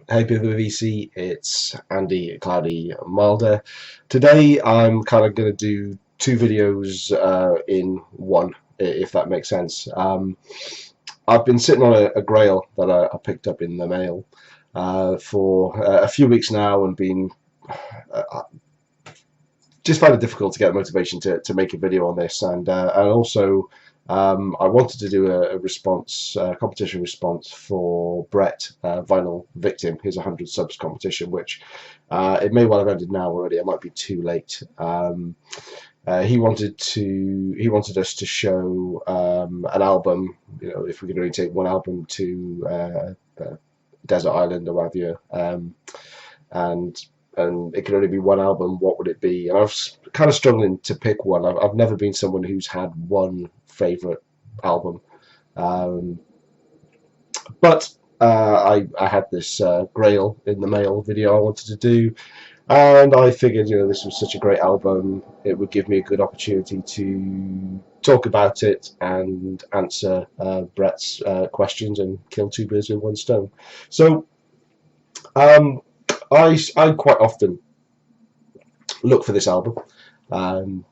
Hey PvC, it's Andy Cloudy Milder. Today I'm kind of going to do two videos in one, if that makes sense. I've been sitting on a Grail that I picked up in the mail for a few weeks now and been just find it difficult to get the motivation to make a video on this, and also I wanted to do a response, competition response for Brett, Vinyl Victim, his 100 subs competition, which it may well have ended now already. It might be too late. He wanted us to show an album. You know, if we could only take one album to Desert Island or whatever, and it could only be one album, what would it be? And I was kind of struggling to pick one. I've never been someone who's had one favourite album, but I had this Grail in the mail video I wanted to do, and I figured, you know, this was such a great album, it would give me a good opportunity to talk about it and answer Brett's questions and kill two birds with one stone. So I quite often look for this album on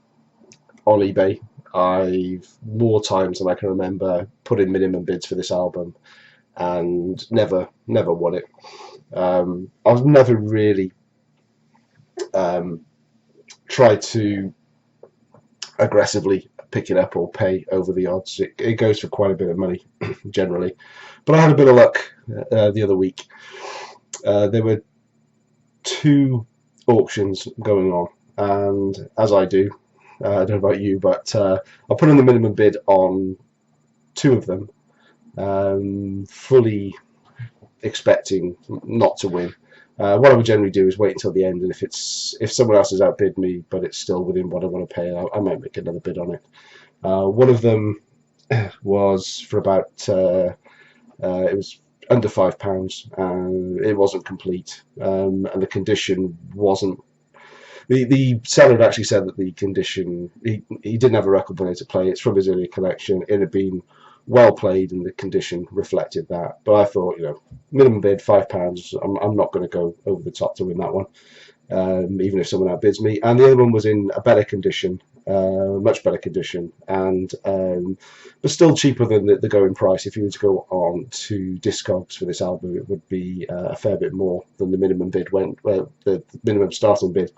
eBay. I've more times than I can remember put in minimum bids for this album and never won it. I've never really tried to aggressively pick it up or pay over the odds. It goes for quite a bit of money generally, but I had a bit of luck the other week. There were two auctions going on, and as I do, I don't know about you, but I put in the minimum bid on two of them, fully expecting not to win. What I would generally do is wait until the end, and if someone else has outbid me but it's still within what I want to pay, I might make another bid on it. One of them was for about it was under £5, and it wasn't complete, and the condition wasn't. The seller had actually said that the condition, he didn't have a record player to play. It's from his earlier collection. It had been well played, and the condition reflected that. But I thought, you know, minimum bid £5. I'm not going to go over the top to win that one, even if someone outbids me. And the other one was in a better condition, much better condition, and but still cheaper than the going price. If you were to go on to Discogs for this album, it would be a fair bit more than the minimum bid went, the minimum starting bid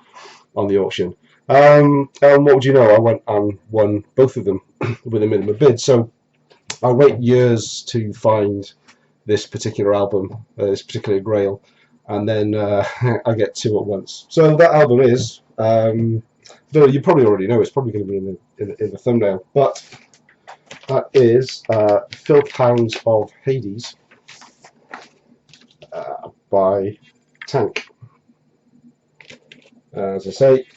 on the auction. And what would you know? I went and won both of them with a minimum bid. So I wait years to find this particular album, this particular Grail, and then I get two at once. So that album is, you probably already know, it's probably going to be in the thumbnail, but that is Filth Hounds of Hades by Tank. As I say,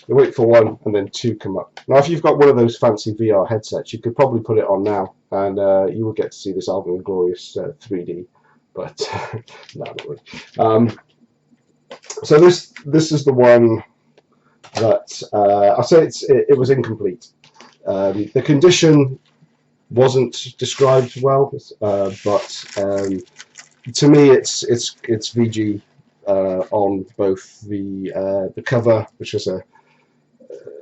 you wait for one and then two come up. Now if you've got one of those fancy VR headsets, you could probably put it on now and you will get to see this album in glorious 3D, but no, not really. So this is the one that I'll say it was incomplete. The condition wasn't described well, but to me it's VG on both the cover, which has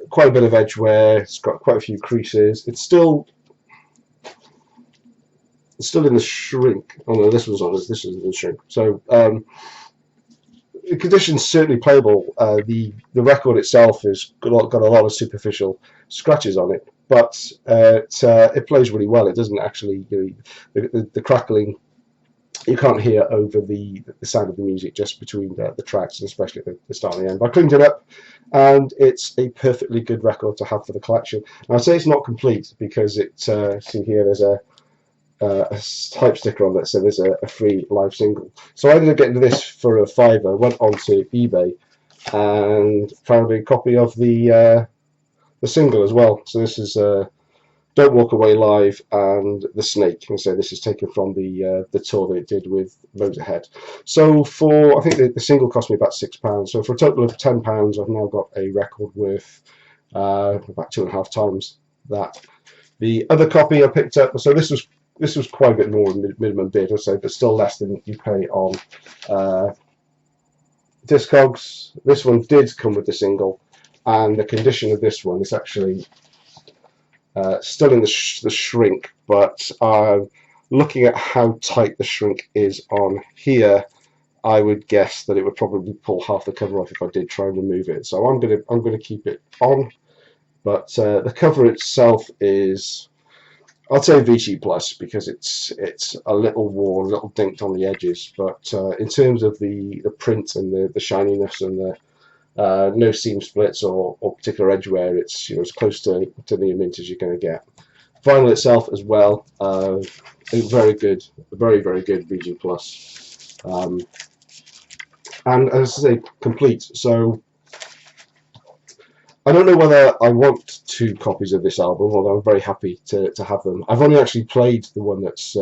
quite a bit of edge wear. It's got quite a few creases. It's still in the shrink. Oh no, this was on. This is in the shrink. So the condition's certainly playable. The record itself has got a lot of superficial scratches on it, but it plays really well. It doesn't actually, you know, the crackling, you can't hear over the sound of the music just between the tracks, and especially at the start and the end. But I cleaned it up, and it's a perfectly good record to have for the collection. And I'd say it's not complete because see here, there's a type sticker on that, so there's a free live single. So I ended up getting this for a £5. Went onto eBay and found a copy of the single as well. So this is Don't Walk Away Live and The Snake, and so this is taken from the tour that it did with Motorhead. So I think the single cost me about £6. So for a total of £10, I've now got a record worth about 2.5 times that. The other copy I picked up, so this was this was quite a bit more minimum bid, or so, but still less than you pay on Discogs. This one did come with the single, and the condition of this one is actually still in the shrink, but looking at how tight the shrink is on here, I would guess that it would probably pull half the cover off if I did try and remove it. So I'm gonna keep it on, but the cover itself is, I'd say VG plus, because it's a little worn, a little dinked on the edges, but in terms of the print and the shininess and the no seam splits or particular edge wear, it's, you know, as close to near mint as you're going to get. Vinyl itself as well, very good, very good VG plus, and as I say, complete. So I don't know whether I want 2 copies of this album, although I'm very happy to have them. I've only actually played the one that's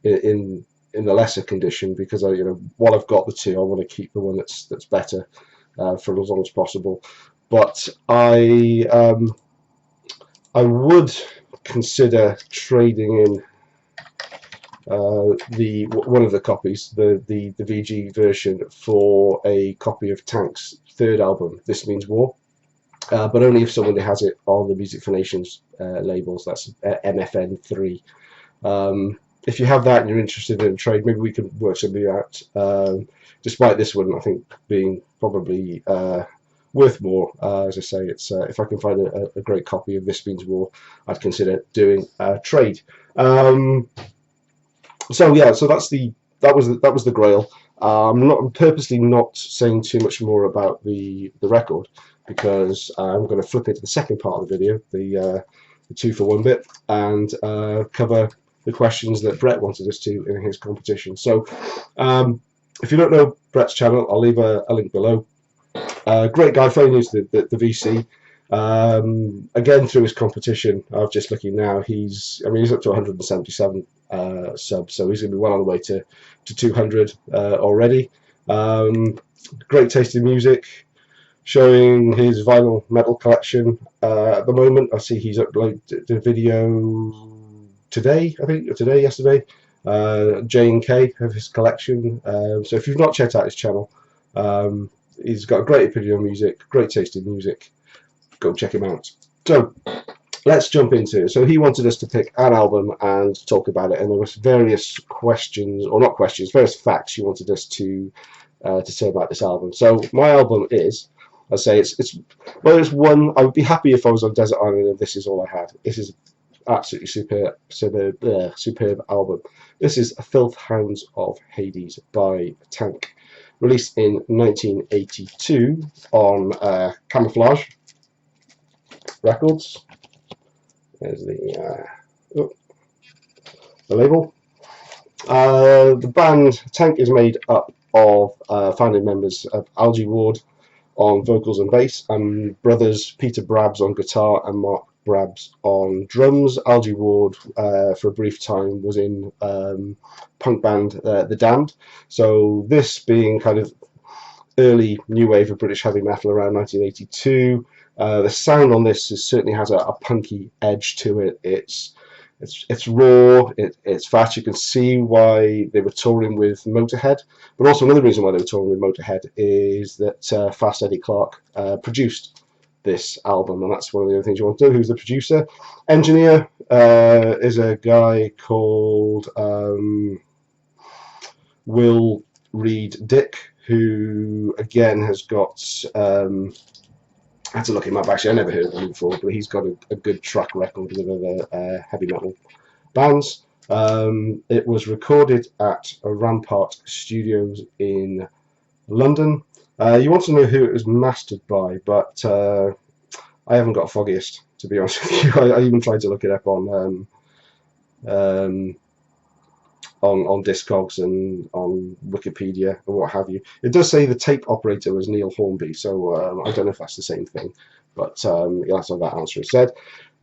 in the lesser condition, because I, you know, while I've got the 2, I want to keep the one that's better for as long as possible. But I would consider trading in one of the copies, the VG version, for a copy of Tank's 3rd album, This Means War. But only if somebody has it on the Music for Nations labels. That's MFN3. If you have that and you're interested in a trade, maybe we can work something out. Despite this one, I think, being probably worth more. As I say, it's if I can find a great copy of This Means War, I'd consider doing a trade. So yeah, so that was the Grail. I'm purposely not saying too much more about the record, because I'm going to flip into the second part of the video, the 2-for-1 bit, and cover the questions that Brett wanted us to in his competition. So if you don't know Brett's channel, I'll leave a link below. Great guy, very new to the VC. Again, through his competition, I'm just looking now, he's up to 177 subs, so he's going to be well on the way to 200 already. Great taste in music, showing his vinyl metal collection. At the moment, I see he's uploaded the video today, I think, or yesterday, J&K of his collection. So if you've not checked out his channel, he's got a great opinion on music, great taste in music. Go check him out. So let's jump into it. So he wanted us to pick an album and talk about it, and there was various questions, or not questions, various facts he wanted us to say about this album. So my album is, I say it's one. I would be happy if I was on Desert Island and this is all I had. This is absolutely superb album. This is Filth Hounds of Hades by Tank, released in 1982 on Camouflage Records. There's the label. The band Tank is made up of founding members of Algie Ward on vocals and bass, and brothers Peter Brabs on guitar and Mark Brabs on drums. Algie Ward, for a brief time, was in punk band The Damned. So this being kind of early new wave of British heavy metal around 1982. The sound on this certainly has a punky edge to it. It's raw, it's fast. You can see why they were touring with Motorhead, but also another reason why they were touring with Motorhead is that Fast Eddie Clarke produced this album, and that's one of the other things you want to do. Who's the producer? Engineer is a guy called Will Reed Dick, who again has got, I had to look him up, actually I never heard of him before, but he's got a good track record with other heavy metal bands. It was recorded at Rampart Studios in London. You want to know who it was mastered by, but I haven't got a foggiest, to be honest with you. I even tried to look it up on Discogs and on Wikipedia and what have you. It does say the tape operator was Neil Hornby, so I don't know if that's the same thing, but you'll have to have that answer instead.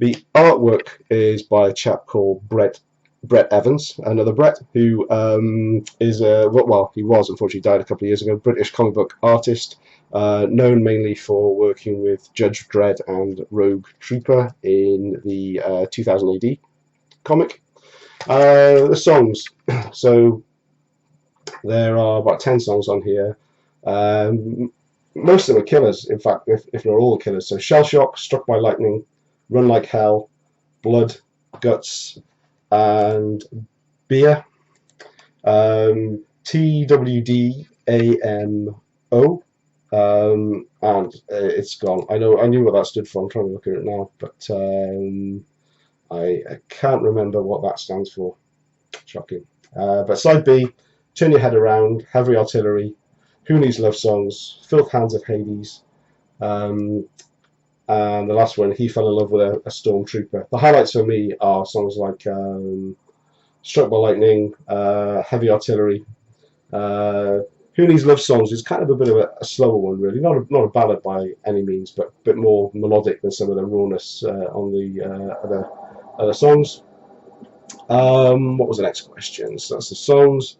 The artwork is by a chap called Brett Evans, another Brett, who is well, he was, unfortunately died a couple of years ago, British comic book artist, known mainly for working with Judge Dredd and Rogue Trooper in the 2000 AD comic. The songs. So there are about 10 songs on here. Most of them are killers, in fact, if not all killers. So Shell Shock, Struck by Lightning, Run Like Hell, Blood, Guts, and Beer. TWDAMO, and it's gone. I knew what that stood for. I'm trying to look at it now, but I can't remember what that stands for. Shocking. But side B, Turn Your Head Around, Heavy Artillery, Who Needs Love Songs, Filth Hands of Hades, and the last one, He Fell in Love with a Stormtrooper. The highlights for me are songs like Struck by Lightning, Heavy Artillery. Who Needs Love Songs is kind of a bit of a slower one, really. Not a ballad by any means, but a bit more melodic than some of the rawness on the other songs. What was the next question? So that's the songs.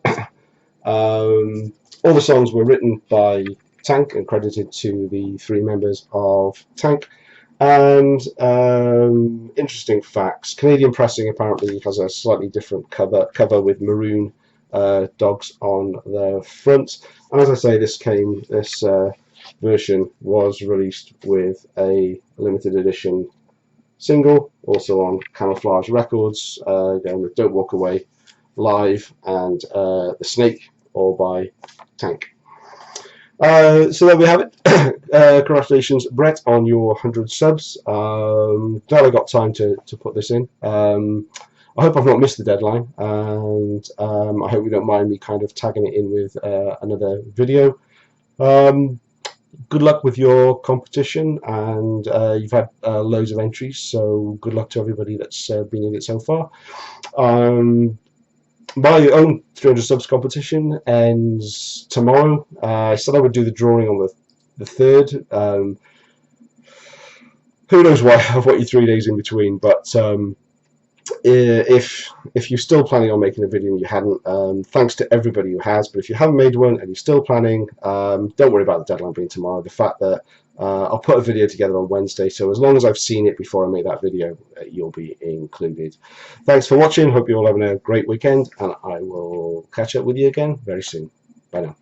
All the songs were written by Tank and credited to the 3 members of Tank. And interesting facts: Canadian pressing apparently has a slightly different cover with maroon dogs on the front. And as I say, this version was released with a limited edition single, also on Camouflage Records, again with Don't Walk Away, Live, and The Snake, all by Tank. So there we have it. Congratulations, Brett, on your 100 subs. Glad I got time to put this in. I hope I've not missed the deadline, and I hope you don't mind me kind of tagging it in with another video. Good luck with your competition, and you've had loads of entries, so good luck to everybody that's been in it so far. My own 300 subs competition ends tomorrow. I said I would do the drawing on the 3rd. Who knows why I've got you 3 days in between, but if you're still planning on making a video and you hadn't, thanks to everybody who has. But if you haven't made one and you're still planning, don't worry about the deadline being tomorrow. The fact that I'll put a video together on Wednesday, so as long as I've seen it before I make that video, you'll be included. Thanks for watching. Hope you're all having a great weekend, and I will catch up with you again very soon. Bye now.